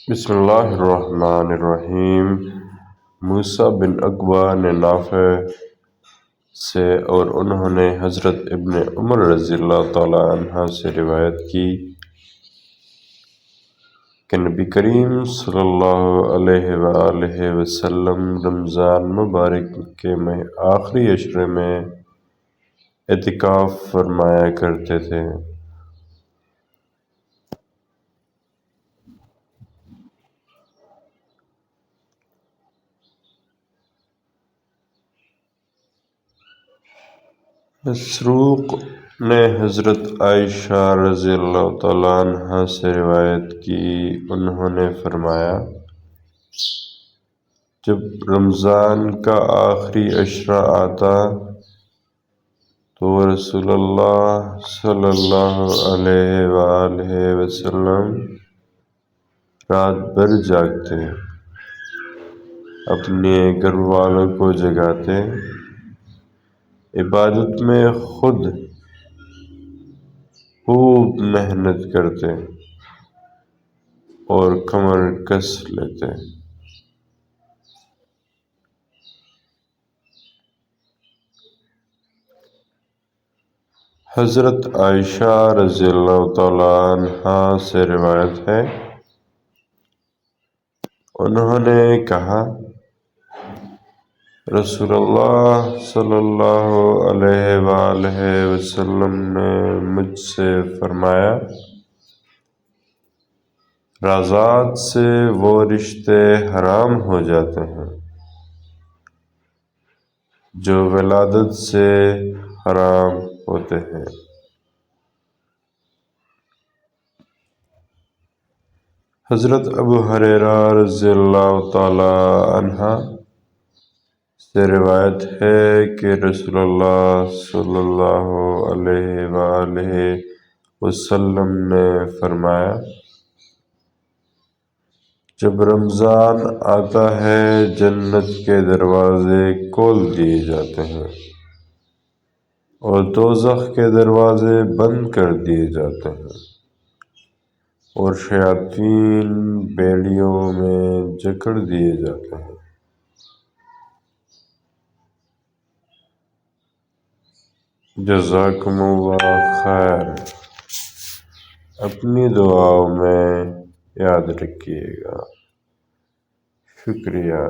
بسم اللہ الرحمن الرحیم۔ موسیٰ بن عقبہ نے نافع سے اور انہوں نے حضرت ابن عمر رضی اللہ تعالیٰ عنہ سے روایت کی کہ نبی کریم صلی اللہ علیہ وآلہ وسلم رمضان مبارک کے آخری عشرے میں اعتکاف فرمایا کرتے تھے۔ مسروق نے حضرت عائشہ رضی اللہ تعالیٰ عنہ سے روایت کی، انہوں نے فرمایا جب رمضان کا آخری عشرہ آتا تو رسول اللہ صلی اللہ علیہ وآلہ وسلم رات بھر جاگتے، اپنے گھر والوں کو جگاتے، عبادت میں خود خوب محنت کرتے اور کمر کس لیتے۔ حضرت عائشہ رضی اللہ تعالیٰ عنہ سے روایت ہے، انہوں نے کہا رسول اللہ صلی اللہ علیہ وآلہ وسلم نے مجھ سے فرمایا رازات سے وہ رشتے حرام ہو جاتے ہیں جو ولادت سے حرام ہوتے ہیں۔ حضرت ابو ہریرہ رضی اللہ تعالی عنہ سے روایت ہے کہ رسول اللہ صلی اللہ علیہ وآلہ وسلم نے فرمایا جب رمضان آتا ہے جنت کے دروازے کھول دیے جاتے ہیں اور دوزخ کے دروازے بند کر دیے جاتے ہیں اور شیاطین بیڑیوں میں جکڑ دیے جاتے ہیں۔ جزاکم اللہ خیر۔ اپنی دعاؤں میں یاد رکھیے گا۔ شکریہ۔